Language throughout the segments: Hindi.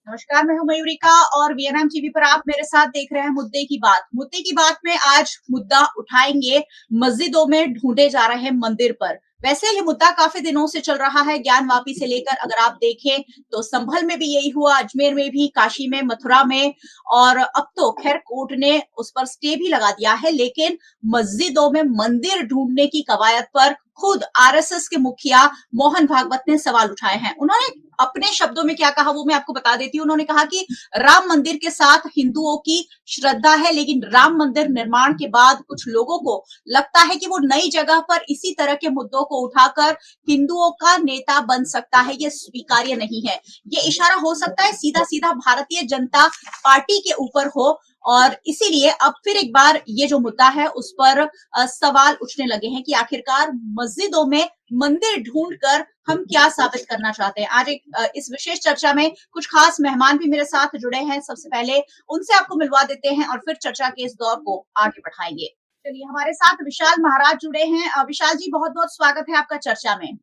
नमस्कार, मैं हूं मयूरिका और वीएनएम टीवी पर आप मेरे साथ देख रहे हैं मुद्दे की बात। मुद्दे की बात में आज मुद्दा उठाएंगे मस्जिदों में ढूंढे जा रहे मंदिर पर। वैसे ये मुद्दा काफी दिनों से चल रहा है, ज्ञानवापी से लेकर अगर आप देखें तो संभल में भी यही हुआ, अजमेर में भी, काशी में, मथुरा में, और अब तो खैर कोर्ट ने उस पर स्टे भी लगा दिया है। लेकिन मस्जिदों में मंदिर ढूंढने की कवायद पर खुद आरएसएस के मुखिया मोहन भागवत ने सवाल उठाए हैं। उन्होंने अपने शब्दों में क्या कहा वो मैं आपको बता देती हूँ। उन्होंने कहा कि राम मंदिर के साथ हिंदुओं की श्रद्धा है, लेकिन राम मंदिर निर्माण के बाद कुछ लोगों को लगता है कि वो नई जगह पर इसी तरह के मुद्दों को उठाकर हिंदुओं का नेता बन सकता है। ये स्वीकार्य नहीं है। ये इशारा हो सकता है सीधा सीधा भारतीय जनता पार्टी के ऊपर हो, और इसीलिए अब फिर एक बार ये जो मुद्दा है उस पर सवाल उठने लगे हैं कि आखिरकार मस्जिदों में मंदिर ढूंढकर हम क्या साबित करना चाहते हैं। आज इस विशेष चर्चा में कुछ खास मेहमान भी मेरे साथ जुड़े हैं। सबसे पहले उनसे आपको मिलवा देते हैं और फिर चर्चा के इस दौर को आगे बढ़ाएंगे। चलिए, हमारे साथ विशाल महाराज जुड़े हैं। विशाल जी, बहुत बहुत स्वागत है आपका चर्चा में।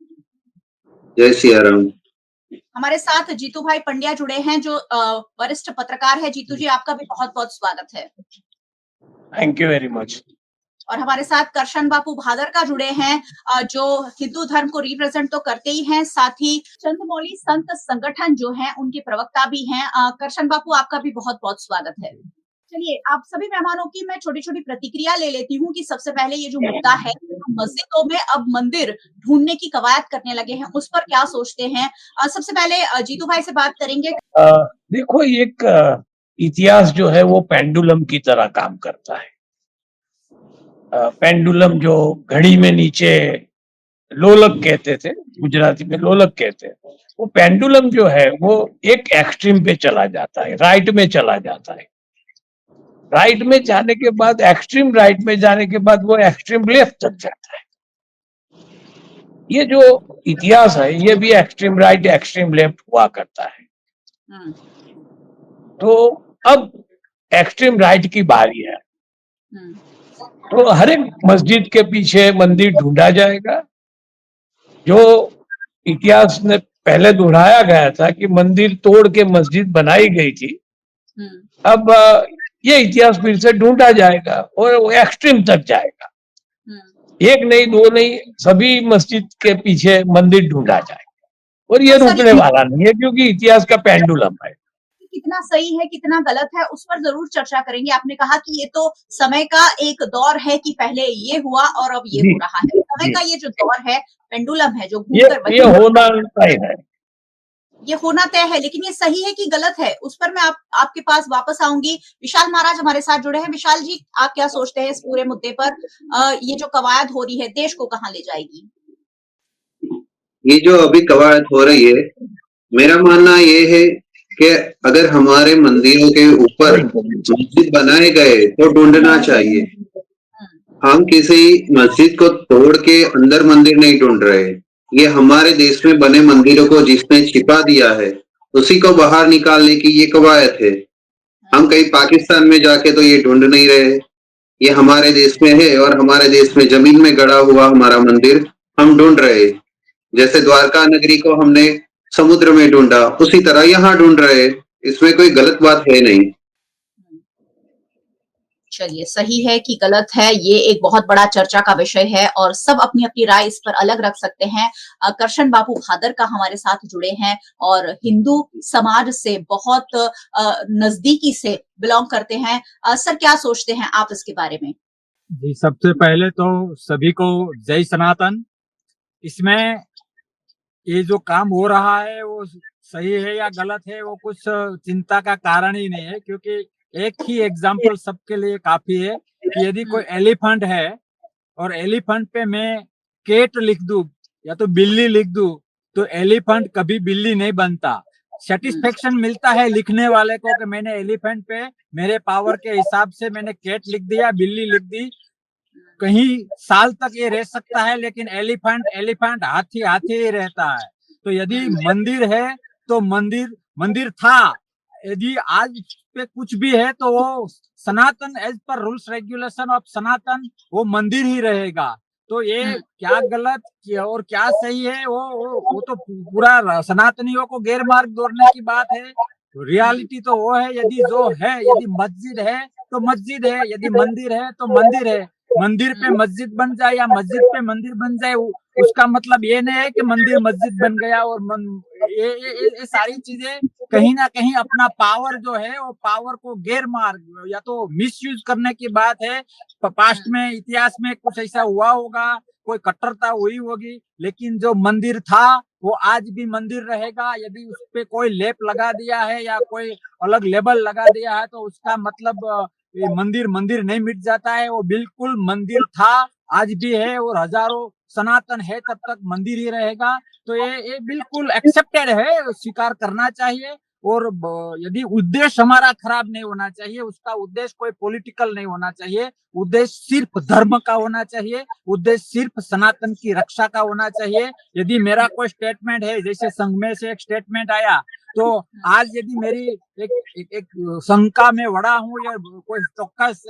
जय सिया राम। हमारे साथ जीतू भाई पंड्या जुड़े हैं, जो वरिष्ठ पत्रकार है। जीतू जी, आपका भी बहुत बहुत स्वागत है। Thank you very much. और हमारे साथ करशन बापू भादरका जुड़े हैं, जो हिंदू धर्म को रिप्रेजेंट तो करते ही हैं, साथ ही चंद्रमौली संत संगठन जो है उनके प्रवक्ता भी हैं। करशन बापू, आपका भी बहुत बहुत स्वागत है। चलिए, आप सभी मेहमानों की मैं छोटी छोटी प्रतिक्रिया ले लेती हूँ कि सबसे पहले ये जो मुद्दा है, मस्जिदों में अब मंदिर ढूंढने की कवायद करने लगे हैं, उस पर क्या सोचते हैं। सबसे पहले जीतू भाई से बात करेंगे। देखो, एक इतिहास जो है वो पेंडुलम की तरह काम करता है। पेंडुलम जो घड़ी में नीचे लोलक कहते थे, गुजराती में लोलक कहते हैं, वो पेंडुलम जो है वो एक एक्सट्रीम पे चला जाता है, राइट में चला जाता है। राइट में जाने के बाद, एक्सट्रीम राइट में जाने के बाद वो एक्सट्रीम लेफ्ट तक जाता है। ये जो इतिहास है ये भी एक्सट्रीम राइट एक्सट्रीम लेफ्ट हुआ करता है। तो अब एक्सट्रीम राइट की बारी है। तो हर एक मस्जिद के पीछे मंदिर ढूंढा जाएगा। जो इतिहास में पहले दोहराया गया था कि मंदिर तोड़ के मस्जिद बनाई गई थी, अब ये इतिहास फिर से ढूंढा जाएगा और वो एक्सट्रीम तक जाएगा। एक नहीं, दो नहीं, सभी मस्जिद के पीछे मंदिर ढूंढा जाएगा और ये रुकने वाला नहीं है, क्योंकि इतिहास का पेंडुलम है। कितना सही है, कितना गलत है, उस पर जरूर चर्चा करेंगे। आपने कहा कि ये तो समय का एक दौर है कि पहले ये हुआ और अब ये हो रहा है। समय का ये जो दौर है, पेंडुलम है जो घूमकर ये होना तय है, ये होना तय है। लेकिन ये सही है कि गलत है, उस पर मैं आपके पास वापस आऊंगी। विशाल महाराज हमारे साथ जुड़े हैं। विशाल जी, आप क्या सोचते हैं इस पूरे मुद्दे पर? ये जो कवायद हो रही है, देश को कहाँ ले जाएगी? ये जो अभी कवायद हो रही है, मेरा मानना ये है कि अगर हमारे मंदिरों के ऊपर मस्जिद बनाए गए तो ढूंढना चाहिए। हम किसी मस्जिद को तोड़ के अंदर मंदिर नहीं ढूंढ रहे। ये हमारे देश में बने मंदिरों को जिसने छिपा दिया है उसी को बाहर निकालने की ये कवायद है। हम कहीं पाकिस्तान में जाके तो ये ढूंढ नहीं रहे। ये हमारे देश में है और हमारे देश में जमीन में गड़ा हुआ हमारा मंदिर हम ढूंढ रहे। जैसे द्वारका नगरी को हमने समुद्र में ढूंढा, उसी तरह यहाँ ढूंढ रहे। इसमें कोई गलत बात है नहीं। चलिए, सही है कि गलत है, ये एक बहुत बड़ा चर्चा का विषय है और सब अपनी अपनी राय इस पर अलग रख सकते हैं। करशन बापू भादरका हमारे साथ जुड़े हैं और हिंदू समाज से बहुत नजदीकी से बिलोंग करते हैं। सर, क्या सोचते हैं आप इसके बारे में? जी, सबसे पहले तो सभी को जय सनातन। इसमें ये जो काम हो रहा है वो सही है या गलत है वो कुछ चिंता का कारण ही नहीं है, क्योंकि एक ही एग्जाम्पल सबके लिए काफी है कि यदि कोई एलिफेंट है और एलिफेंट पे मैं केट लिख दूं या तो बिल्ली लिख दूं, तो एलिफेंट कभी बिल्ली नहीं बनता। सेटिस्फेक्शन मिलता है लिखने वाले को कि मैंने एलिफेंट पे मेरे पावर के हिसाब से मैंने केट लिख दिया, बिल्ली लिख दी। कहीं साल तक ये रह सकता है, लेकिन एलिफेंट एलिफेंट, हाथी हाथी ही रहता है। तो यदि मंदिर है तो मंदिर था। यदि आज पे कुछ भी है तो वो Sanatan, as per rules regulation of Sanatan, वो मंदिर ही रहेगा। तो ये क्या गलत और क्या सही है वो तो पूरा सनातनियों को गैर मार्ग दौड़ने की बात है। रियलिटी तो वो है, यदि जो है, यदि मस्जिद है तो मस्जिद है, यदि मंदिर है तो मंदिर है। मंदिर पे मस्जिद बन जाए या मस्जिद पे मंदिर बन जाए, उसका मतलब ये नहीं है कि मंदिर मस्जिद बन गया। और ये सारी चीजें कहीं ना कहीं अपना पावर जो है वो पावर को गैर मार्ग या तो मिसयूज करने की बात है। पास्ट में इतिहास में कुछ ऐसा हुआ होगा, कोई कट्टरता हुई होगी, लेकिन जो मंदिर था वो आज भी मंदिर रहेगा। यदि उस पे कोई लेप लगा दिया है या कोई अलग लेबल लगा दिया है तो उसका मतलब ये मंदिर मंदिर नहीं मिट जाता है। वो बिल्कुल मंदिर था, आज भी है, और हजारों सनातन है तब तक मंदिर ही रहेगा। तो ये बिल्कुल एक्सेप्टेड है, स्वीकार करना चाहिए। और यदि उद्देश्य हमारा खराब नहीं होना चाहिए, उसका उद्देश्य कोई पॉलिटिकल नहीं होना चाहिए, उद्देश्य सिर्फ धर्म का होना चाहिए, उद्देश्य सिर्फ सनातन की रक्षा का होना चाहिए। यदि मेरा कोई स्टेटमेंट है, जैसे संघ में से एक स्टेटमेंट आया, तो आज यदि मेरी एक शंका में वड़ा हूँ या कोई चौक्कस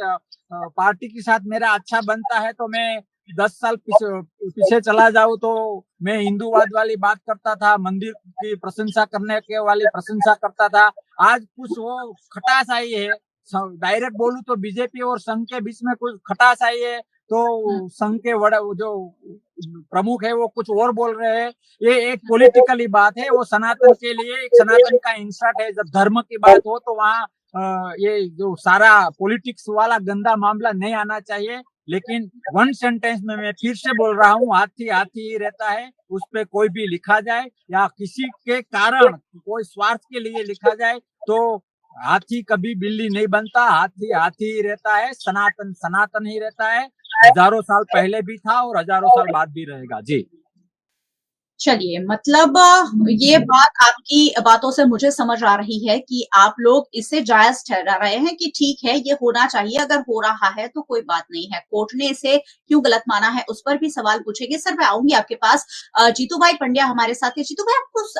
पार्टी के साथ मेरा अच्छा बनता है, तो मैं 10 साल पीछे चला जाऊं तो मैं हिंदूवाद वाली बात करता था, मंदिर की प्रशंसा करने के वाली प्रशंसा करता था। आज कुछ वो खटास आई है, डायरेक्ट बोलूं तो बीजेपी और संघ के बीच में कुछ खटास आई है, तो संघ के जो प्रमुख है वो कुछ और बोल रहे हैं। ये एक पॉलिटिकली बात है, वो सनातन के लिए एक सनातन का इंसर्ट है। जब धर्म की बात हो तो वहाँ ये जो सारा पॉलिटिक्स वाला गंदा मामला नहीं आना चाहिए। लेकिन वन सेंटेंस में मैं फिर से बोल रहा हूँ, हाथी हाथी ही रहता है। उस पे कोई भी लिखा जाए या किसी के कारण कोई स्वार्थ के लिए लिखा जाए, तो हाथी कभी बिल्ली नहीं बनता, हाथी हाथी ही रहता है, सनातन सनातन ही रहता है। हजारों साल पहले भी था और हजारों साल बाद भी रहेगा। जी चलिए, मतलब ये बात आपकी बातों से मुझे समझ आ रही है कि आप लोग इसे जायज ठहरा रहे हैं कि ठीक है, ये होना चाहिए, अगर हो रहा है तो कोई बात नहीं है। कोर्ट ने इसे क्यों गलत माना है उस पर भी सवाल पूछेंगे। सर, मैं आऊंगी आपके पास। जीतू भाई पंड्या हमारे साथ है। जीतू भाई,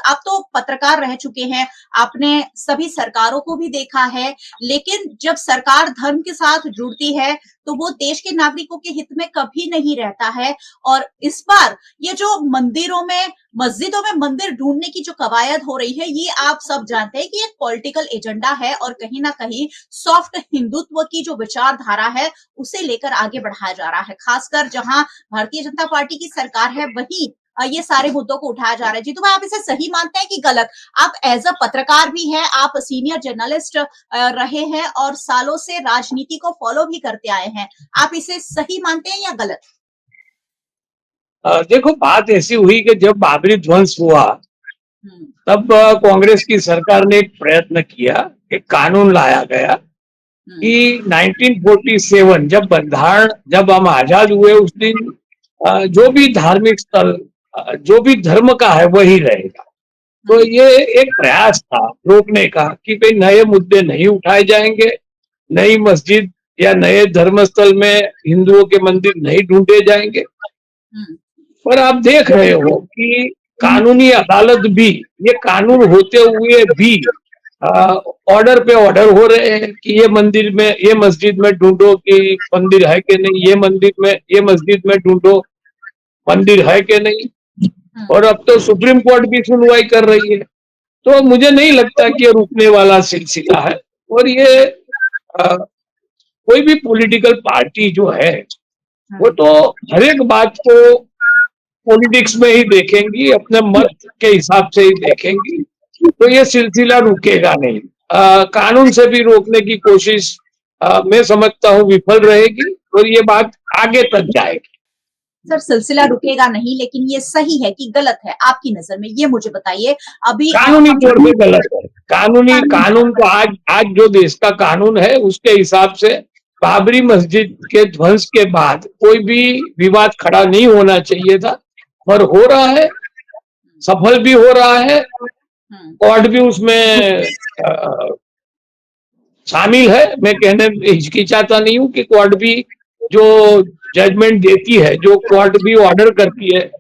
आप तो पत्रकार रह चुके हैं, आपने सभी सरकारों को भी देखा है, लेकिन जब सरकार धर्म के साथ जुड़ती है तो वो देश के नागरिकों के हित में कभी नहीं रहता है। और इस बार ये जो मंदिरों में, मस्जिदों में मंदिर ढूंढने की जो कवायद हो रही है, ये आप सब जानते हैं कि एक पॉलिटिकल एजेंडा है और कहीं ना कहीं सॉफ्ट हिंदुत्व की जो विचारधारा है उसे लेकर आगे बढ़ाया जा रहा है। खासकर जहां भारतीय जनता पार्टी की सरकार है, वहीं ये सारे मुद्दों को उठाया जा रहा है। जी, तो भाई, आप इसे सही मानते हैं कि गलत? आप एज अ पत्रकार भी हैं, आप सीनियर जर्नलिस्ट रहे हैं और सालों से राजनीति को फॉलो भी करते आए हैं। आप इसे सही मानते हैं या गलत? देखो, बात ऐसी हुई कि जब बाबरी ध्वंस हुआ तब कांग्रेस की सरकार ने एक प्रयत्न किया, एक कानून लाया गया कि 1947 जब हम आजाद हुए उस दिन जो भी धार्मिक स्थल जो भी धर्म का है वही रहेगा। तो ये एक प्रयास था रोकने का कि भाई नए मुद्दे नहीं उठाए जाएंगे, नई मस्जिद या नए धर्मस्थल में हिंदुओं के मंदिर नहीं ढूंढे जाएंगे। पर आप देख रहे हो कि कानूनी अदालत भी, ये कानून होते हुए भी ऑर्डर पे ऑर्डर हो रहे हैं कि ये मंदिर में, ये मस्जिद में ढूंढो कि मंदिर है कि नहीं, ये मंदिर में, ये मस्जिद में ढूंढो मंदिर है कि नहीं। और अब तो सुप्रीम कोर्ट भी सुनवाई कर रही है। तो मुझे नहीं लगता कि ये रुकने वाला सिलसिला है। और ये कोई भी पॉलिटिकल पार्टी जो है वो तो हर एक बात को पॉलिटिक्स में ही देखेंगी, अपने मत के हिसाब से ही देखेंगी। तो ये सिलसिला रुकेगा नहीं। कानून से भी रोकने की कोशिश मैं समझता हूँ विफल रहेगी और ये बात आगे तक जाएगी। सर, सिलसिला रुकेगा नहीं, लेकिन ये सही है कि गलत है आपकी नजर में, ये मुझे बताइए। अभी कानूनी तौर पे गलत है। कानून तो आज जो देश का कानून है उसके हिसाब से बाबरी मस्जिद के ध्वंस के बाद कोई भी विवाद खड़ा नहीं होना चाहिए था, पर हो रहा है, सफल भी हो रहा है। कोर्ट भी उसमें शामिल है। मैं कहने हिचकिचाता नहीं हूँ कि कोर्ट भी जो जजमेंट देती है, जो कोर्ट भी ऑर्डर करती है,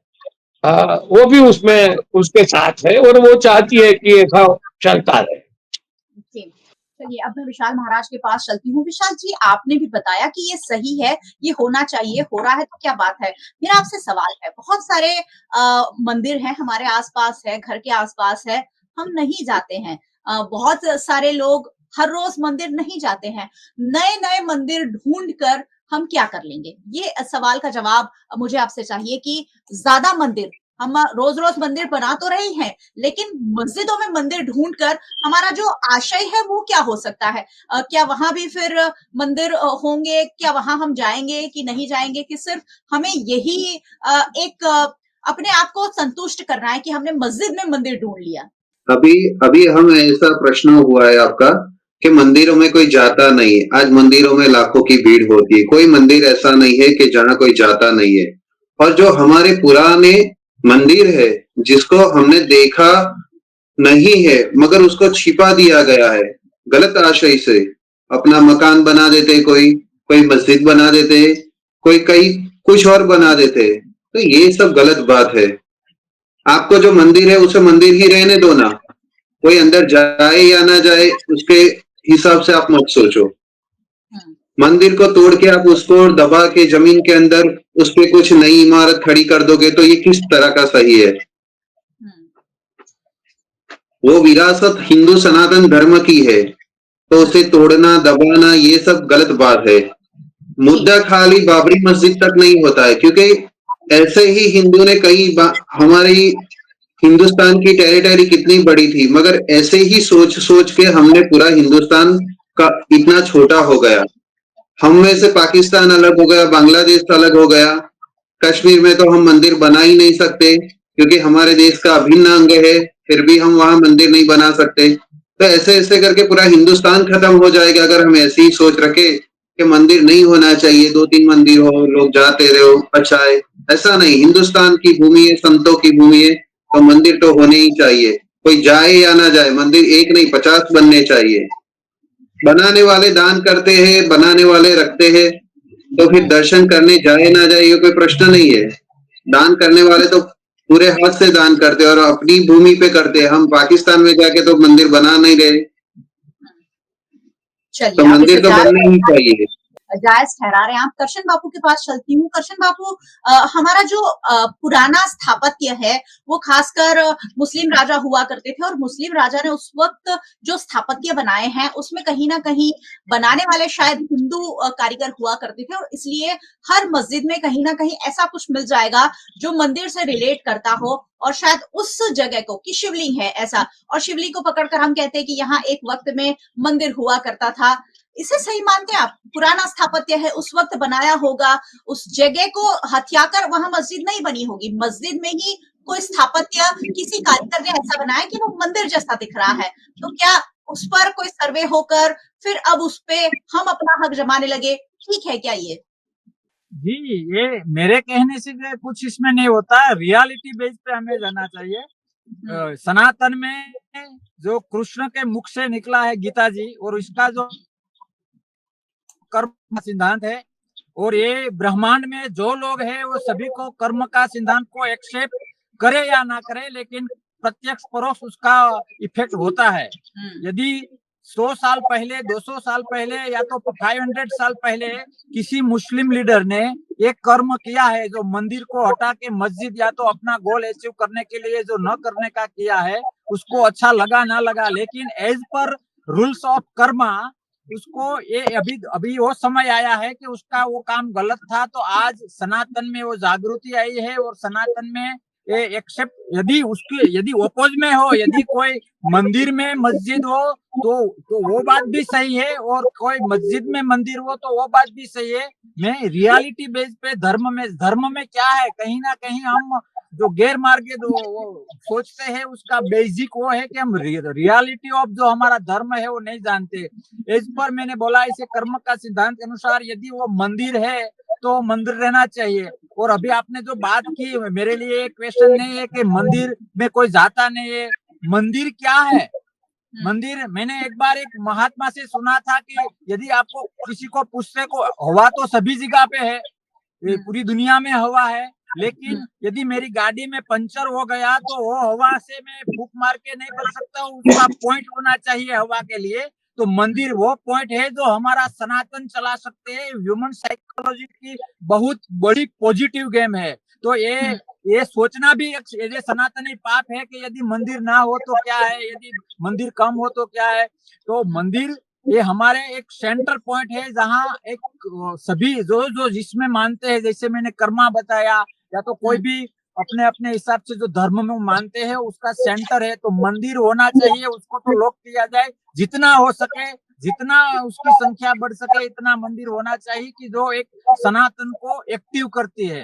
वो भी उसमें उसके साथ है और वो चाहती है कि ऐसा चलता रहे। चलिए, अब मैं विशाल महाराज के पास चलती हूँ। विशाल जी, आपने भी बताया कि ये सही है, ये होना चाहिए, हो रहा है तो क्या बात है। मेरा आपसे सवाल है, बहुत सारे मंदिर हैं हमारे आसपास है, घर के आसपास है, हम नहीं जाते हैं। बहुत सारे लोग हर रोज मंदिर नहीं जाते हैं, नए नए मंदिर ढूंढ कर हम क्या कर लेंगे? ये सवाल का जवाब मुझे आपसे चाहिए कि ज्यादा मंदिर, हम रोज रोज मंदिर बना तो रहे हैं, लेकिन मस्जिदों में मंदिर ढूंढ कर हमारा जो आशय है वो क्या हो सकता है? क्या वहां भी फिर मंदिर होंगे? क्या वहां हम जाएंगे कि नहीं जाएंगे? कि सिर्फ हमें यही एक अपने आप को संतुष्ट करना है कि हमने मस्जिद में मंदिर ढूंढ लिया? अभी अभी हम ऐसा प्रश्न हुआ है आपका कि मंदिरों में कोई जाता नहीं है। आज मंदिरों में लाखों की भीड़ होती है, कोई मंदिर ऐसा नहीं है कि जहाँ कोई जाता नहीं है। और जो हमारे पुराने मंदिर है जिसको हमने देखा नहीं है मगर उसको छिपा दिया गया है गलत आशय से, अपना मकान बना देते, कोई मस्जिद बना देते, कोई कई कुछ और बना देते, तो ये सब गलत बात है। आपको जो मंदिर है उसे मंदिर ही रहने दो ना, कोई अंदर जाए या ना जाए उसके हिसाब से आप मत सोचो। मंदिर को तोड़ के आप उसको दबा के जमीन के अंदर उस पे कुछ नई इमारत खड़ी कर दोगे तो ये किस तरह का सही है? वो विरासत हिंदू सनातन धर्म की है, तो उसे तोड़ना दबाना ये सब गलत बात है। मुद्दा खाली बाबरी मस्जिद तक नहीं होता है, क्योंकि ऐसे ही हिंदू ने हमारी हिंदुस्तान की टेरिटरी कितनी बड़ी थी, मगर ऐसे ही सोच सोच के हमने पूरा हिंदुस्तान का इतना छोटा हो गया। हम में से पाकिस्तान अलग हो गया, बांग्लादेश अलग हो गया। कश्मीर में तो हम मंदिर बना ही नहीं सकते क्योंकि हमारे देश का अभिन्न अंग है, फिर भी हम वहां मंदिर नहीं बना सकते। तो ऐसे ऐसे करके पूरा हिंदुस्तान खत्म हो जाएगा अगर हम ऐसी ही सोच रखे कि मंदिर नहीं होना चाहिए, 2-3 मंदिर हो, लोग जाते रहो, अच्छा है। ऐसा नहीं, हिंदुस्तान की भूमि है, संतों की भूमि है, तो मंदिर तो होने ही चाहिए। कोई जाए या ना जाए, मंदिर एक नहीं 50 बनने चाहिए। बनाने वाले दान करते हैं, बनाने वाले रखते हैं, तो फिर दर्शन करने जाए ना जाए ये कोई प्रश्न नहीं है। दान करने वाले तो पूरे हाथ से दान करते हैं और अपनी भूमि पे करते हैं। हम पाकिस्तान में जाके तो मंदिर बना नहीं रहे, तो चलिए, आप मंदिर इसे तो बनने ही चाहिए। जायज ठहरा रहे हैं आप। करशन बापू के पास चलती हूँ। करशन बापू, हमारा जो पुराना स्थापत्य है वो खासकर मुस्लिम राजा हुआ करते थे, और मुस्लिम राजा ने उस वक्त जो स्थापत्य बनाए हैं उसमें कहीं ना कहीं बनाने वाले शायद हिंदू कारीगर हुआ करते थे, और इसलिए हर मस्जिद में कहीं ना कहीं ऐसा कुछ मिल जाएगा जो मंदिर से रिलेट करता हो, और शायद उस जगह को कि शिवलिंग है ऐसा, और शिवलिंग को पकड़कर हम कहते हैं कि यहाँ एक वक्त में मंदिर हुआ करता था। इसे सही मानते हैं आप? पुराना स्थापत्य है, उस वक्त बनाया होगा, उस जगह को हथियाकर वहां मस्जिद नहीं बनी होगी, मस्जिद में ही कोई स्थापत्य किसी कारीगर ने ऐसा बनाया कि वो मंदिर जैसा दिख रहा है। तो क्या उस पर कोई सर्वे होकर फिर अब उस पे हम अपना हक जमाने लगे? ठीक है क्या ये? जी, ये मेरे कहने से जो कुछ इसमें नहीं होता है, रियलिटी बेस पे हमें जाना चाहिए। सनातन में जो कृष्ण के मुख से निकला है गीता जी, और इसका जो कर्म का सिद्धांत है, और ये ब्रह्मांड में जो लोग हैं वो सभी को कर्म का सिद्धांत को एक्सेप्ट करे या ना करे, लेकिन प्रत्यक्ष परोक्ष उसका इफेक्ट होता है। यदि 100 साल पहले, 200 साल पहले, या तो 500 साल पहले किसी मुस्लिम लीडर ने एक कर्म किया है जो मंदिर को हटा के मस्जिद या तो अपना गोल अचीव करने के लिए जो न करने का किया है, उसको अच्छा लगा ना लगा, लेकिन as per rules of Karma उसको ये अभी वो समय आया है कि उसका वो काम गलत था। तो आज सनातन में वो जागृति आई है, और सनातन में ये एक्सेप्ट, यदि ओपोज में हो, यदि कोई मंदिर में मस्जिद हो तो वो बात भी सही है, और कोई मस्जिद में मंदिर हो तो वो बात भी सही है। मैं रियलिटी बेस पे धर्म में क्या है, कहीं ना कहीं हम जो गैर मार्गे वो सोचते हैं, उसका बेसिक वो है कि हम रियलिटी ऑफ जो हमारा धर्म है वो नहीं जानते। इस पर मैंने बोला, इसे कर्म का सिद्धांत के अनुसार यदि वो मंदिर है तो मंदिर रहना चाहिए। और अभी आपने जो बात की, मेरे लिए एक क्वेश्चन नहीं है कि मंदिर में कोई जाता नहीं है। मंदिर क्या है? मंदिर, मैंने एक बार एक महात्मा से सुना था कि यदि आपको किसी को पूछने को, हवा तो सभी जगह पे है, पूरी दुनिया में हवा है, लेकिन यदि मेरी गाड़ी में पंचर हो गया तो वो हवा से मैं फूंक मार के नहीं बच सकता, उसका पॉइंट होना चाहिए हवा के लिए। तो मंदिर वो पॉइंट है जो हमारा सनातन चला सकते हैं। ह्यूमन साइकोलॉजी की बहुत बड़ी पॉजिटिव गेम है। तो ये सोचना भी एक सनातनी पाप है कि यदि मंदिर ना हो तो क्या है, यदि मंदिर कम हो तो क्या है। तो मंदिर ये हमारे एक सेंटर पॉइंट है जहाँ एक सभी जो जिसमें मानते हैं, जैसे मैंने कर्मा बताया, या तो कोई भी अपने अपने हिसाब से जो धर्म में मानते हैं उसका सेंटर है। तो मंदिर होना चाहिए, उसको तो लोक किया जाए, जितना हो सके, जितना उसकी संख्या बढ़ सके इतना मंदिर होना चाहिए कि जो एक सनातन को एक्टिव करती है।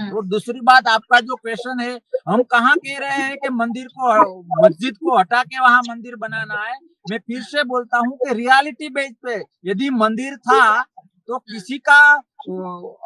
और दूसरी बात, आपका जो क्वेश्चन है, हम कहाँ कह रहे हैं कि मंदिर को, मस्जिद को हटा के वहां मंदिर बनाना है। मैं फिर से बोलता हूँ कि रियलिटी बेस पे यदि मंदिर था तो किसी का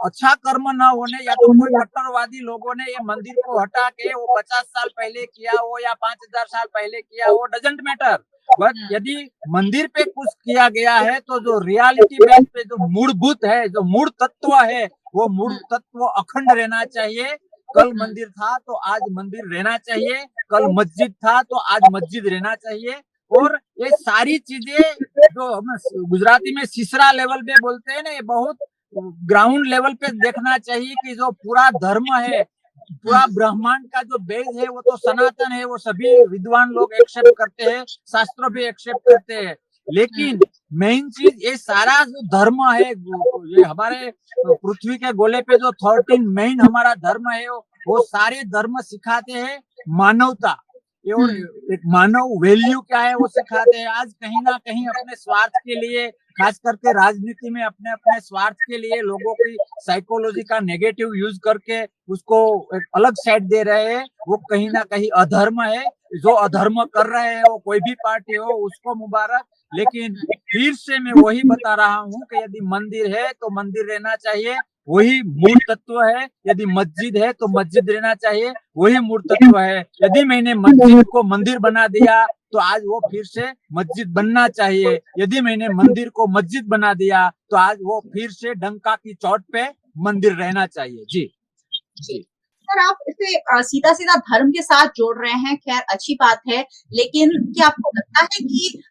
अच्छा कर्म न होने या तो कोई कट्टरवादी लोगों ने ये मंदिर को हटा के वो 50 साल पहले किया हो या 5000 साल पहले किया हो, डजंट मैटर। बट यदि मंदिर पे कुछ किया गया है तो जो रियलिटी बेस पे जो मूलभूत है, जो मूल तत्व है, वो मूल तत्व अखंड रहना चाहिए। कल मंदिर था तो आज मंदिर रहना चाहिए, कल मस्जिद था तो आज मस्जिद रहना चाहिए। और ये सारी चीजें जो हम गुजराती में सीसरा लेवल पे बोलते हैं ना, ये बहुत ग्राउंड लेवल पे देखना चाहिए कि जो पूरा धर्म है, पूरा ब्रह्मांड का जो बेस है वो तो सनातन है, वो सभी विद्वान लोग एक्सेप्ट करते हैं, शास्त्र भी एक्सेप्ट करते हैं। लेकिन मेन चीज ये सारा जो धर्म है, ये हमारे पृथ्वी के गोले पे जो 13 मेन हमारा धर्म है, वो सारे धर्म सिखाते हैं मानवता। ये और एक मानव वैल्यू क्या है वो सिखाते हैं। आज कहीं ना कहीं अपने स्वार्थ के लिए, खास करके राजनीति में अपने अपने स्वार्थ के लिए लोगों की साइकोलॉजी का नेगेटिव यूज करके उसको एक अलग साइड दे रहे हैं। वो कहीं ना कहीं अधर्म है। जो अधर्म कर रहे हैं वो कोई भी पार्टी हो, उसको मुबारक। लेकिन फिर से मैं वही बता रहा हूँ कि यदि मंदिर है तो मंदिर रहना चाहिए, वही मूल तत्व है। यदि मस्जिद है तो मस्जिद रहना चाहिए, वही मूल तत्व है। यदि मैंने मस्जिद को मंदिर बना दिया तो आज वो फिर से मस्जिद बनना चाहिए। यदि मैंने मंदिर को मस्जिद बना दिया तो आज वो फिर से डंका की चोट पे मंदिर रहना चाहिए। जी जी सर, आप इसे सीधा सीधा धर्म के साथ जोड़ रहे हैं, खैर अच्छी बात है। लेकिन क्या आपको लगता है कि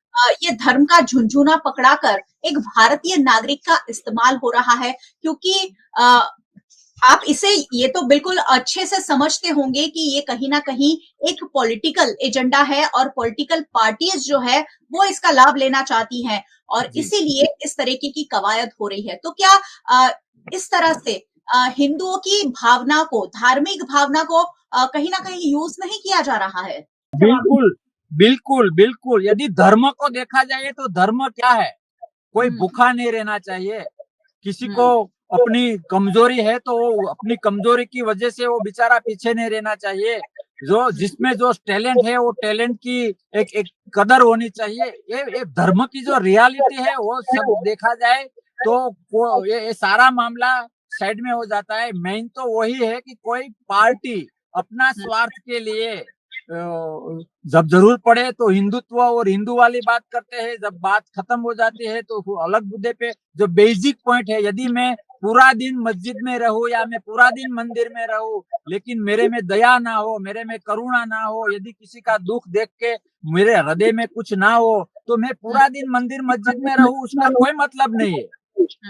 ये धर्म का झुंझुना पकड़ाकर एक भारतीय नागरिक का इस्तेमाल हो रहा है? क्योंकि आप इसे ये तो बिल्कुल अच्छे से समझते होंगे कि ये कहीं ना कहीं एक पॉलिटिकल एजेंडा है और पॉलिटिकल पार्टीज जो है वो इसका लाभ लेना चाहती हैं और इसीलिए इस तरीके की कवायद हो रही है। तो क्या इस तरह से हिंदुओं की भावना को, धार्मिक भावना को कहीं ना कहीं यूज नहीं किया जा रहा है? बिल्कुल बिल्कुल बिल्कुल। यदि धर्म को देखा जाए तो धर्म क्या है? कोई भूखा नहीं रहना चाहिए। किसी को अपनी कमजोरी है तो वो अपनी कमजोरी की वजह से वो बेचारा पीछे नहीं रहना चाहिए। जो जिसमें जो टैलेंट है वो टैलेंट की एक कदर होनी चाहिए। ये धर्म की जो रियलिटी है वो सब देखा जाए तो ये सारा मामला साइड में हो जाता है। मेन तो वही है कि कोई पार्टी अपना स्वार्थ के लिए जब जरूर पड़े तो हिंदुत्व और हिंदू वाली बात करते हैं, जब बात खत्म हो जाती है तो अलग मुद्दे पे जो बेसिक पॉइंट है, यदि मैं पूरा दिन मस्जिद में रहूं या मैं पूरा दिन मंदिर में रहूं लेकिन मेरे में दया ना हो, मेरे में करुणा ना हो, यदि किसी का दुख देख के मेरे हृदय में कुछ ना हो तो मैं पूरा दिन मंदिर मस्जिद में रहूं, उसका कोई मतलब नहीं है।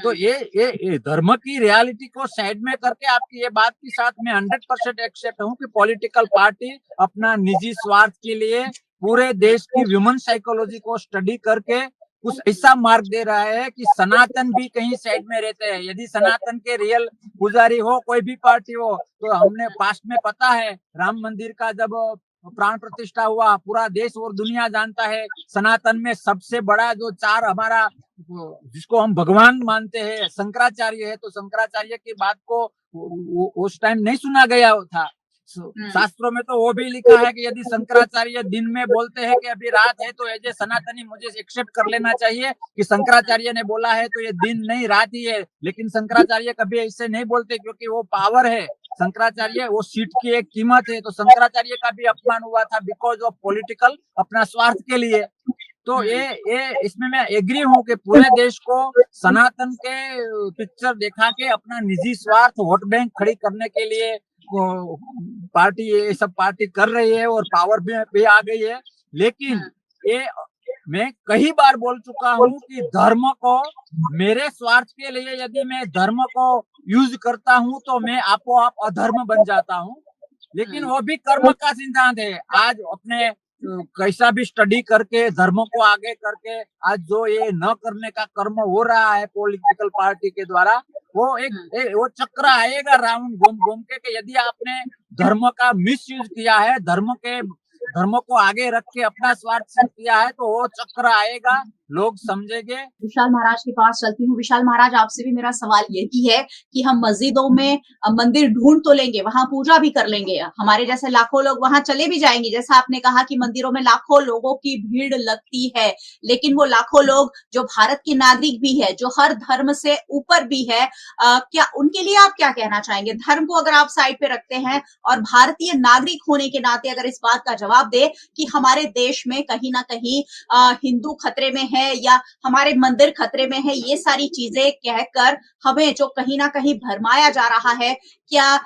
तो ये धर्म की रियलिटी को साइड में करके आपकी ये बात के साथ मैं 100% एक्सेप्ट हूँ कि पॉलिटिकल पार्टी अपना निजी स्वार्थ के लिए पूरे देश की ह्यूमन साइकोलॉजी को स्टडी करके कुछ ऐसा मार्ग दे रहा है कि सनातन भी कहीं साइड में रहते हैं। यदि सनातन के रियल पुजारी हो, कोई भी पार्टी हो, तो हमने पास्ट में पता है राम मंदिर का जब प्राण प्रतिष्ठा हुआ, पूरा देश और दुनिया जानता है सनातन में सबसे बड़ा जो चार हमारा जिसको हम भगवान मानते हैं शंकराचार्य है। तो शंकराचार्य की बात को उस टाइम नहीं सुना गया था। शास्त्रों में तो वो भी लिखा है कि यदि शंकराचार्य दिन में बोलते हैं कि अभी रात है तो एज सनातनी मुझे एक्सेप्ट कर लेना चाहिए कि शंकराचार्य ने बोला है तो ये दिन नहीं रात ही है। लेकिन शंकराचार्य कभी ऐसे नहीं बोलते क्योंकि वो पावर है। शंकराचार्य वो सीट की एक कीमत है। तो शंकराचार्य का भी अपमान हुआ था बिकॉज ऑफ पॉलिटिकल अपना स्वार्थ के लिए। तो ये इसमें मैं एग्री हूँ कि पूरे देश को सनातन के पिक्चर दिखा के अपना निजी स्वार्थ वोट बैंक खड़ी करने के लिए पार्टी ये सब पार्टी कर रही है और पावर भी आ गई है। लेकिन ये मैं कई बार बोल चुका हूँ कि धर्म को मेरे स्वार्थ के लिए यदि मैं धर्म को यूज करता हूँ तो मैं आपो आप अधर्म बन जाता हूँ, लेकिन वो भी कर्म का सिद्धांत है। आज अपने कैसा भी स्टडी करके धर्म को आगे करके आज जो ये न करने का कर्म हो रहा है पॉलिटिकल पार्टी के द्वारा, वो वो चक्र आएगा राउंड घूम घूम के कि यदि आपने धर्म का मिसयूज किया है, धर्म को आगे रख के अपना स्वार्थ सिद्ध किया है, तो वो चक्र आएगा, लोग समझेंगे। विशाल महाराज के पास चलती हूँ। विशाल महाराज, आपसे भी मेरा सवाल यही है कि हम मस्जिदों में मंदिर ढूंढ तो लेंगे, वहां पूजा भी कर लेंगे, हमारे जैसे लाखों लोग वहां चले भी जाएंगे, जैसा आपने कहा कि मंदिरों में लाखों लोगों की भीड़ लगती है, लेकिन वो लाखों लोग जो भारत के नागरिक भी है, जो हर धर्म से ऊपर भी है, क्या उनके लिए आप क्या कहना चाहेंगे? धर्म को अगर आप साइड पे रखते हैं और भारतीय नागरिक होने के नाते अगर इस बात का जवाब दे कि हमारे देश में कहीं ना कहीं हिंदू खतरे में है या हमारे मंदिर खतरे में है, ये सारी चीजें कहकर हमें जो कहीं ना कहीं भरमाया जा रहा है, क्या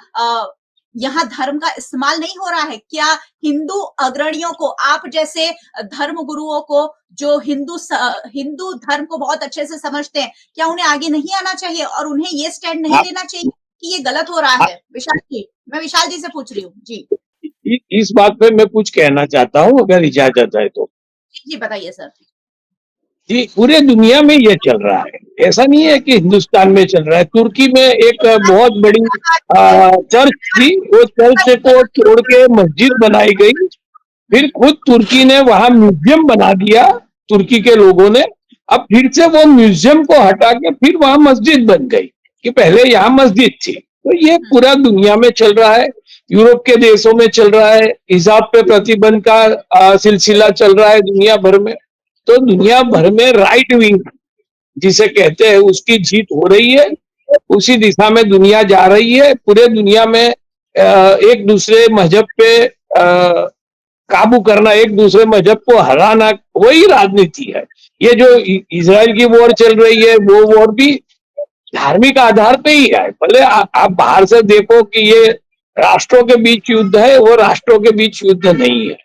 यहाँ धर्म का इस्तेमाल नहीं हो रहा है? क्या हिंदू अग्रणियों को, आप जैसे धर्म गुरुओं को जो हिंदू धर्म को बहुत अच्छे से समझते हैं, क्या उन्हें आगे नहीं आना चाहिए और उन्हें ये स्टैंड नहीं लेना चाहिए कि ये गलत हो रहा है? विशाल जी, मैं विशाल जी से पूछ रही हूँ जी। इस बात पे मैं कुछ कहना चाहता हूँ, अगर इजाजत है तो। जी बताइए सर। जी, पूरे दुनिया में ये चल रहा है, ऐसा नहीं है कि हिंदुस्तान में चल रहा है। तुर्की में एक बहुत बड़ी चर्च थी, वो चर्च को छोड़ के मस्जिद बनाई गई, फिर खुद तुर्की ने वहां म्यूजियम बना दिया, तुर्की के लोगों ने। अब फिर से वो म्यूजियम को हटा के फिर वहां मस्जिद बन गई कि पहले यहाँ मस्जिद थी। तो ये पूरा दुनिया में चल रहा है, यूरोप के देशों में चल रहा है, हिजाब पे प्रतिबंध का सिलसिला चल रहा है दुनिया भर में। तो दुनिया भर में राइट विंग जिसे कहते हैं उसकी जीत हो रही है, उसी दिशा में दुनिया जा रही है। पूरे दुनिया में एक दूसरे मजहब पे काबू करना, एक दूसरे मजहब को हराना, वही राजनीति है। ये जो इजराइल की वॉर चल रही है, वो वॉर भी धार्मिक आधार पे ही है। भले आप बाहर से देखो कि ये राष्ट्रों के बीच युद्ध है, वो राष्ट्रों के बीच युद्ध नहीं है।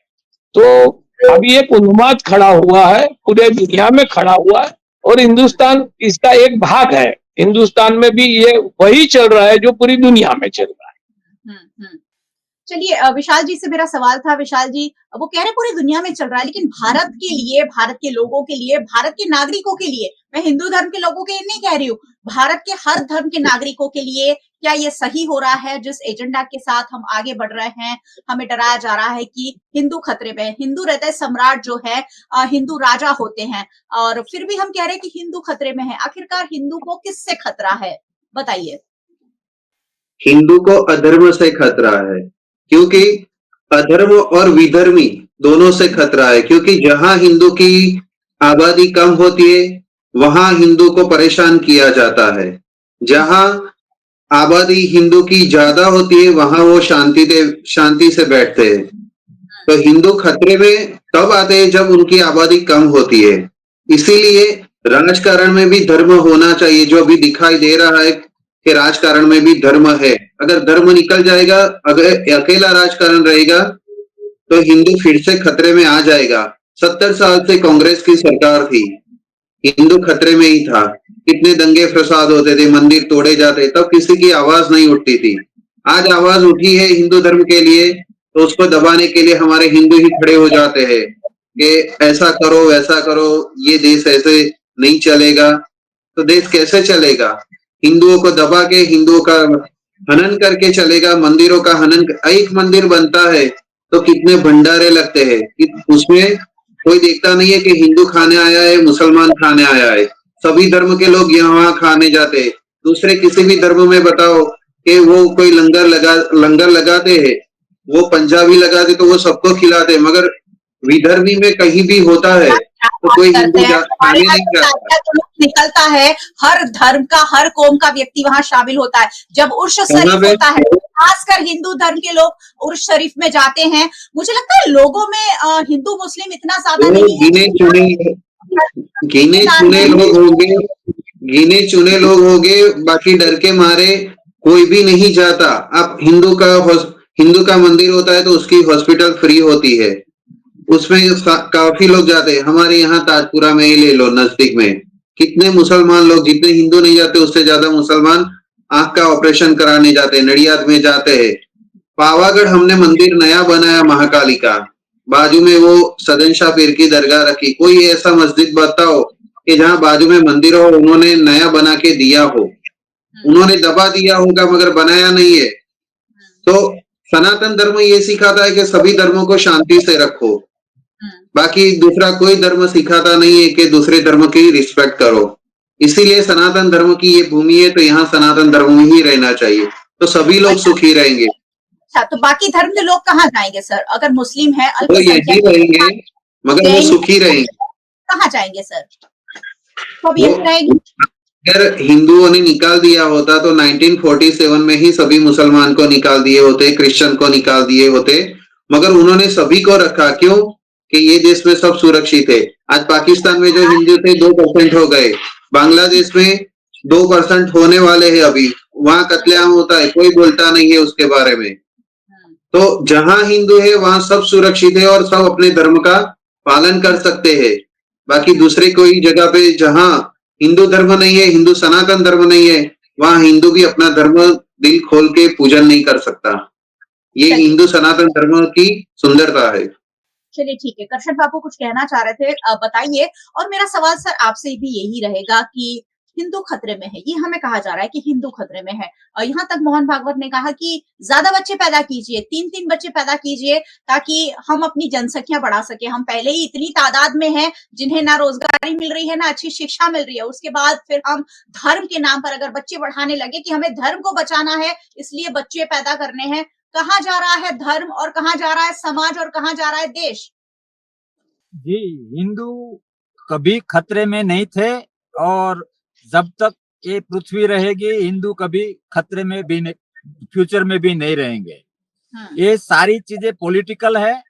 तो अभी एक उन्माद खड़ा हुआ है, पूरे दुनिया में खड़ा हुआ है, और हिंदुस्तान इसका एक भाग है। हिंदुस्तान में भी ये वही चल रहा है जो पूरी दुनिया में चल रहा है। चलिए, विशाल जी से मेरा सवाल था। विशाल जी, वो कह रहे पूरी दुनिया में चल रहा है, लेकिन भारत के लिए, भारत के लोगों के लिए, भारत के नागरिकों के लिए, मैं हिंदू धर्म के लोगों के लिए नहीं कह रही हूँ, भारत के हर धर्म के नागरिकों के लिए क्या ये सही हो रहा है जिस एजेंडा के साथ हम आगे बढ़ रहे हैं? हमें डराया जा रहा है कि हिंदू खतरे में, हिंदू रहता है सम्राट जो है, हिंदू राजा होते हैं, और फिर भी हम कह रहे हैं कि हिंदू खतरे में है। आखिरकार हिंदू को किससे खतरा है, बताइए। हिंदू को अधर्म से खतरा है, क्योंकि अधर्म और विधर्मी दोनों से खतरा है। क्योंकि जहां हिंदू की आबादी कम होती है वहां हिंदू को परेशान किया जाता है, जहां आबादी हिंदू की ज्यादा होती है वहां वो शांति से बैठते हैं। तो हिंदू खतरे में तब आते हैं जब उनकी आबादी कम होती है। इसीलिए राजकारण में भी धर्म होना चाहिए, जो अभी दिखाई दे रहा है कि राजकारण में भी धर्म है। अगर धर्म निकल जाएगा, अगर अकेला राजकारण रहेगा तो हिंदू फिर से खतरे में आ जाएगा। 70 साल से कांग्रेस की सरकार थी, हिंदू खतरे में ही था। कितने दंगे फसाद होते थे, मंदिर तोड़े जाते, तब किसी की आवाज नहीं उठती थी। आज आवाज उठी है हिंदू धर्म के लिए, तो उसको दबाने के लिए हमारे हिंदू ही खड़े हो जाते हैं कि ऐसा करो वैसा करो, ये देश ऐसे नहीं चलेगा। तो देश कैसे चलेगा? हिंदुओं को दबा के, हिंदुओं का हनन करके चलेगा। मंदिरों का हनन, एक मंदिर बनता है तो कितने भंडारे लगते हैं, उसमें कोई देखता नहीं है कि हिंदू खाने आया है, मुसलमान खाने आया है। सभी धर्म के लोग यहाँ खाने जाते हैं। दूसरे किसी भी धर्म में बताओ कि वो कोई लंगर लगाते हैं, वो पंजाबी लगाते तो वो सबको खिलाते, मगर विधर्मी में कहीं भी होता है तो कोई हिंदू खाने नहीं जाता। निकलता है, हर धर्म का, हर कौम का व्यक्ति वहां शामिल होता है। जब उर्स शरीफ होता है, खासकर हिंदू धर्म के लोग उर्स शरीफ में जाते हैं। मुझे लगता है लोगों में हिंदू मुस्लिम इतना ज्यादा नहीं है। गिने चुने लोग होंगे, बाकी डर के मारे कोई भी नहीं जाता। अब हिंदू का मंदिर होता है तो उसकी हॉस्पिटल फ्री होती है, उसमें काफी लोग जाते हैं। हमारे यहाँ ताजपुरा में ही ले लो, नजदीक में कितने मुसलमान लोग, जितने हिंदू नहीं जाते उससे ज्यादा मुसलमान आंख का ऑपरेशन कराने जाते हैं, नडियाद में जाते हैं। पावागढ़ हमने मंदिर नया बनाया महाकाली का, बाजू में वो सदन शाह पीर की दरगाह रखी। कोई ऐसा मस्जिद बताओ कि जहाँ बाजू में मंदिर हो, उन्होंने नया बना के दिया हो। उन्होंने दबा दिया होगा मगर बनाया नहीं है। तो सनातन धर्म ये सिखाता है कि सभी धर्मों को शांति से रखो, बाकी दूसरा कोई धर्म सिखाता नहीं है कि दूसरे धर्म की रिस्पेक्ट करो। इसीलिए सनातन धर्म की ये भूमि है, तो यहाँ सनातन धर्म में ही रहना चाहिए, तो सभी लोग सुखी रहेंगे। अच्छा, तो बाकी धर्म के लोग कहाँ जाएंगे सर? अगर मुस्लिम है, वो यही अल्पसंख्यक रहेंगे मगर वो जैन सुखी रहेंगे। कहाँ जाएंगे सर? सब वो यही रहेंगे। अगर हिंदुओं ने निकाल दिया होता तो 1947 में ही सभी मुसलमान को निकाल दिए होते, क्रिश्चियन को निकाल दिए होते, मगर उन्होंने सभी को रखा। क्यों? कि ये देश में सब सुरक्षित है। आज पाकिस्तान में जो हिंदू थे 2% हो गए, बांग्लादेश में 2% होने वाले हैं अभी, वहां कत्लेआम होता है, कोई बोलता नहीं है उसके बारे में। तो जहां हिंदू है वहां सब सुरक्षित है और सब अपने धर्म का पालन कर सकते हैं। बाकी दूसरे कोई जगह पे जहां हिंदू धर्म नहीं है, हिंदू सनातन धर्म नहीं है, वहां हिंदू भी अपना धर्म दिल खोल के पूजन नहीं कर सकता। ये चलिए हिंदू सनातन धर्म की सुंदरता है। चलिए ठीक है, करशन बाबू कुछ कहना चाह रहे थे, बताइए। और मेरा सवाल सर आपसे भी यही रहेगा कि हिंदू खतरे में है, ये हमें कहा जा रहा है कि हिंदू खतरे में है। और यहाँ तक मोहन भागवत ने कहा कि ज्यादा बच्चे पैदा कीजिए, 3-3 बच्चे पैदा कीजिए, ताकि हम अपनी जनसंख्या बढ़ा सके। हम पहले ही इतनी तादाद में हैं जिन्हें ना रोजगारी मिल रही है, ना अच्छी शिक्षा मिल रही है। उसके बाद फिर हम धर्म के नाम पर अगर बच्चे बढ़ाने लगे कि हमें धर्म को बचाना है इसलिए बच्चे पैदा करने हैं, कहाँ जा रहा है धर्म और कहाँ जा रहा है समाज और कहाँ जा रहा है देश? जी, हिंदू कभी खतरे में नहीं थे और जब तक ये पृथ्वी रहेगी हिंदू कभी खतरे में भी नहीं, फ्यूचर में भी नहीं रहेंगे। ये सारी चीजें पॉलिटिकल है।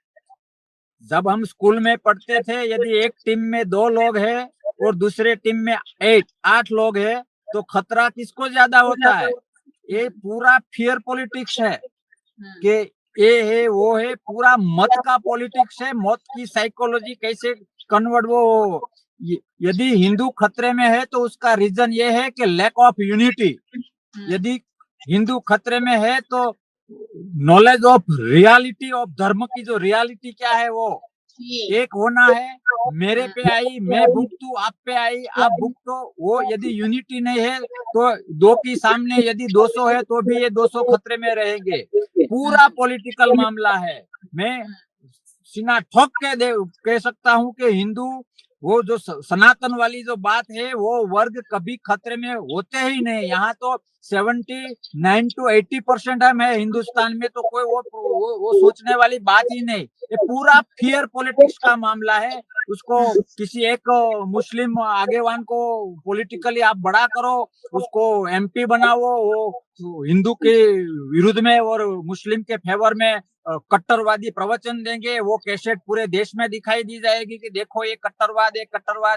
जब हम स्कूल में पढ़ते थे, यदि एक टीम में 2 लोग हैं और दूसरे टीम में 8 लोग हैं, तो खतरा किसको ज्यादा होता है? ये पूरा फियर पॉलिटिक्स है कि ये है वो है, पूरा मत का पॉलिटिक्स है। मत की साइकोलॉजी कैसे कन्वर्ट वो, यदि हिंदू खतरे में है तो उसका रीजन ये है कि लैक ऑफ यूनिटी। यदि हिंदू खतरे में है तो नॉलेज ऑफ रियलिटी ऑफ धर्म की जो रियलिटी क्या है वो एक होना है। मेरे पे आई मैं भुगतू, आप पे आई आप भुगतो, वो यदि यूनिटी नहीं है तो 2 के सामने यदि 200 है तो भी ये 200 खतरे में रहेंगे। पूरा पॉलिटिकल मामला है। मैं सीना ठोक के कह सकता हूँ कि हिंदू वो जो सनातन वाली जो बात है वो वर्ग कभी खतरे में होते ही नहीं। यहाँ तो 79 to 80% है हिंदुस्तान में, तो कोई वो सोचने वाली बात ही नहीं। ये पूरा फियर पॉलिटिक्स का मामला है। उसको किसी एक मुस्लिम आगेवान को पॉलिटिकली आप बड़ा करो, उसको एमपी बनाओ, वो हिंदू के विरुद्ध में और मुस्लिम के फेवर में कट्टरवादी प्रवचन देंगे। वो कैसेट पूरे देश में दिखाई दी जाएगी कि देखो ये कट्टरवाद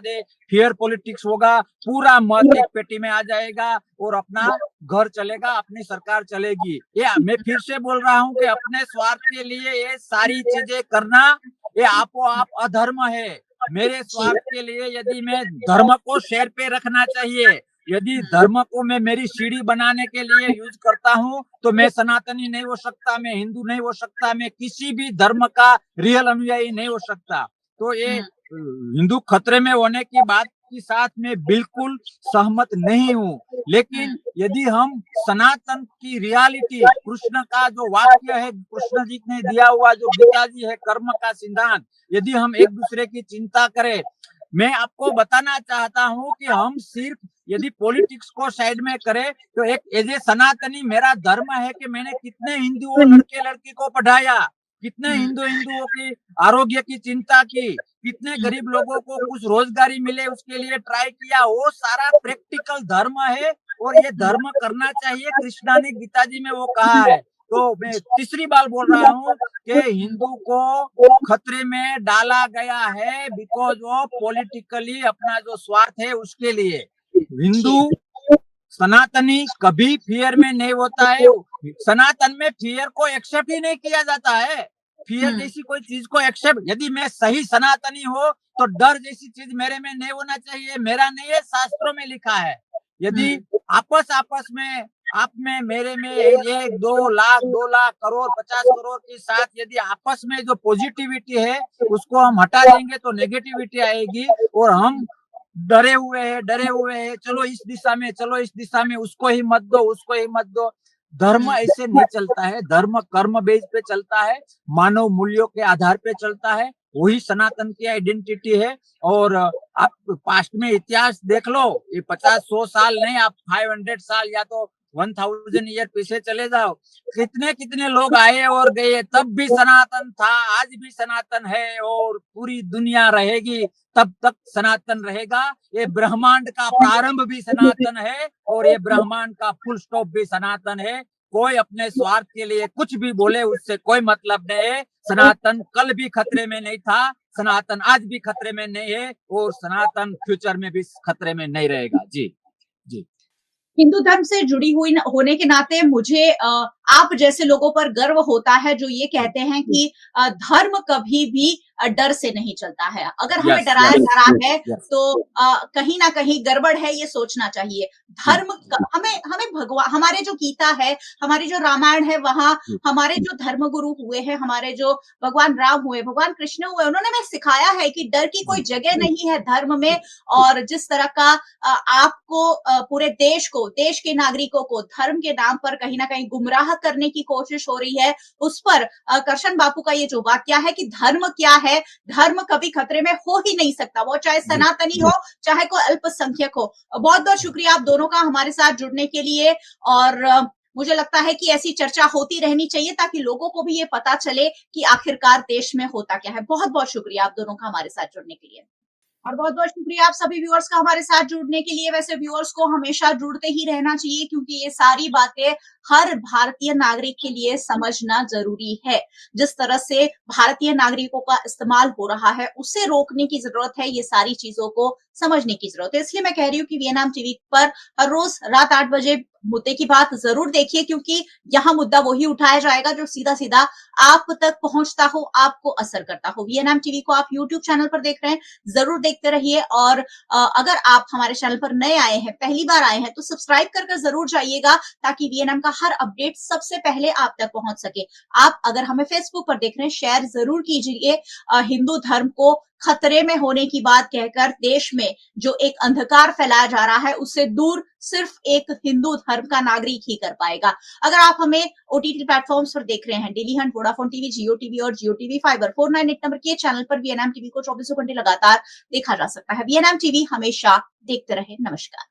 है। फियर पॉलिटिक्स होगा, पूरा मत एक पेटी में आ जाएगा और अपना घर चलेगा, अपनी सरकार चलेगी। ये मैं फिर से बोल रहा हूँ कि अपने स्वार्थ के लिए ये सारी चीजें करना ये आपो आप अधर्म है। मेरे स्वार्थ के लिए यदि मैं धर्म को शेर पे रखना चाहिए, यदि धर्म को मैं मेरी सीढ़ी बनाने के लिए यूज करता हूँ तो मैं सनातनी नहीं हो सकता, मैं हिंदू नहीं हो सकता, मैं किसी भी धर्म का रियल अनुयायी नहीं हो सकता। तो ये हिंदू खतरे में होने की बात के साथ में बिल्कुल सहमत नहीं हूँ। लेकिन यदि हम सनातन की रियलिटी, कृष्ण का जो वाक्य है, कृष्ण जी ने दिया हुआ जो गीता जी है, कर्म का सिद्धांत, यदि हम एक दूसरे की चिंता करें, मैं आपको बताना चाहता हूँ कि हम सिर्फ यदि पॉलिटिक्स को साइड में करें तो एक एज ए सनातनी मेरा धर्म है कि मैंने कितने हिंदुओं लड़के लड़की को पढ़ाया, कितने हिंदुओं की आरोग्य की चिंता की, कितने गरीब लोगों को कुछ रोजगारी मिले उसके लिए ट्राई किया। वो सारा प्रैक्टिकल धर्म है और ये धर्म करना चाहिए। कृष्णा ने गीता जी में वो कहा है। तो मैं तीसरी बार बोल रहा हूँ कि हिंदू को खतरे में डाला गया है बिकॉज ऑफ पॉलिटिकली अपना जो स्वार्थ है उसके लिए। हिंदू सनातनी कभी फियर में नहीं होता है। सनातन में फियर को एक्सेप्ट ही नहीं किया जाता है। फियर जैसी कोई चीज को एक्सेप्ट, यदि मैं सही सनातनी हो तो डर जैसी चीज मेरे में नहीं होना चाहिए, मेरा नहीं है, शास्त्रों में लिखा है। यदि आपस में आप में मेरे में 1-2 लाख 2 लाख करोड़ 50 करोड़ के साथ यदि आपस में जो पॉजिटिविटी है उसको हम हटा देंगे तो नेगेटिविटी आएगी, और हम डरे हुए हैं, चलो इस दिशा में, चलो इस दिशा में, उसको ही मत दो, उसको ही मत दो। धर्म ऐसे नहीं चलता है, धर्म कर्म बेस पे चलता है, मानव मूल्यों के आधार पे चलता है, वही सनातन की आइडेंटिटी है। और आप पास्ट में इतिहास देख लो, ये 50-100 साल नहीं, आप 500 साल या तो 1000 ईयर पीछे चले जाओ, कितने कितने लोग आए और गए, तब भी सनातन था, आज भी सनातन है, और पूरी दुनिया रहेगी तब तक सनातन रहेगा। ये ब्रह्मांड का प्रारंभ भी सनातन है और ये ब्रह्मांड का फुल स्टॉप भी सनातन है। कोई अपने स्वार्थ के लिए कुछ भी बोले उससे कोई मतलब नहीं है। सनातन कल भी खतरे में नहीं था, सनातन आज भी खतरे में नहीं है, और सनातन फ्यूचर में भी खतरे में नहीं रहेगा। जी जी। हिंदू धर्म से जुड़ी हुई होने के नाते मुझे आप जैसे लोगों पर गर्व होता है जो ये कहते हैं कि धर्म कभी भी डर से नहीं चलता है। अगर हमें डराया जा रहा है तो कहीं ना कहीं गड़बड़ है, ये सोचना चाहिए। धर्म हमें भगवान, हमारे जो गीता है, हमारी जो रामायण है, वहां हमारे जो धर्म गुरु हुए हैं, हमारे जो भगवान राम हुए, भगवान कृष्ण हुए, उन्होंने हमें सिखाया है कि डर की कोई जगह नहीं है धर्म में। और जिस तरह का आपको पूरे देश को, देश के नागरिकों को धर्म के नाम पर कहीं ना कहीं गुमराह करने की कोशिश हो रही है, उस पर करशन बापू का ये जो वाक्य है कि धर्म क्या है, धर्म कभी खतरे में हो ही नहीं सकता, वो चाहे सनातनी हो चाहे कोई अल्पसंख्यक हो। बहुत बहुत शुक्रिया आप दोनों का हमारे साथ जुड़ने के लिए। और मुझे लगता है कि ऐसी चर्चा होती रहनी चाहिए ताकि लोगों को भी ये पता चले कि आखिरकार देश में होता क्या है। बहुत बहुत शुक्रिया आप दोनों का हमारे साथ जुड़ने के लिए, और बहुत बहुत शुक्रिया आप सभी व्यूअर्स का हमारे साथ जुड़ने के लिए। वैसे व्यूअर्स को हमेशा जुड़ते ही रहना चाहिए क्योंकि ये सारी बातें हर भारतीय नागरिक के लिए समझना जरूरी है। जिस तरह से भारतीय नागरिकों का इस्तेमाल हो रहा है उसे रोकने की जरूरत है, ये सारी चीजों को समझने की जरूरत है। इसलिए मैं कह रही हूँ कि वीएनएम टीवी पर हर रोज रात 8 बजे मुद्दे की बात जरूर देखिए, क्योंकि यहाँ मुद्दा वही उठाया जाएगा जो सीधा सीधा आप तक पहुंचता हो, आपको असर करता हो। वीएनएम टीवी को आप यूट्यूब चैनल पर देख रहे हैं, जरूर देखते रहिए। और अगर आप हमारे चैनल पर नए आए हैं, पहली बार आए हैं, तो सब्सक्राइब कर जरूर जाइएगा ताकि वीएनएम का हर अपडेट सबसे पहले आप तक पहुंच सके। आप अगर हमें फेसबुक पर देख रहे हैं, शेयर जरूर कीजिए। हिंदू धर्म को खतरे में होने की बात कहकर देश में जो एक अंधकार फैलाया जा रहा है उसे दूर सिर्फ एक हिंदू धर्म का नागरिक ही कर पाएगा। अगर आप हमें ओटीटी प्लेटफॉर्म्स पर देख रहे हैं, डेली हंट, वोडाफोन टीवी, जियो टीवी और जियो टीवी फाइबर 498 नंबर के चैनल पर वीएनएम टीवी को 24 घंटे लगातार देखा जा सकता है। वीएनएम टीवी हमेशा देखते रहे। नमस्कार।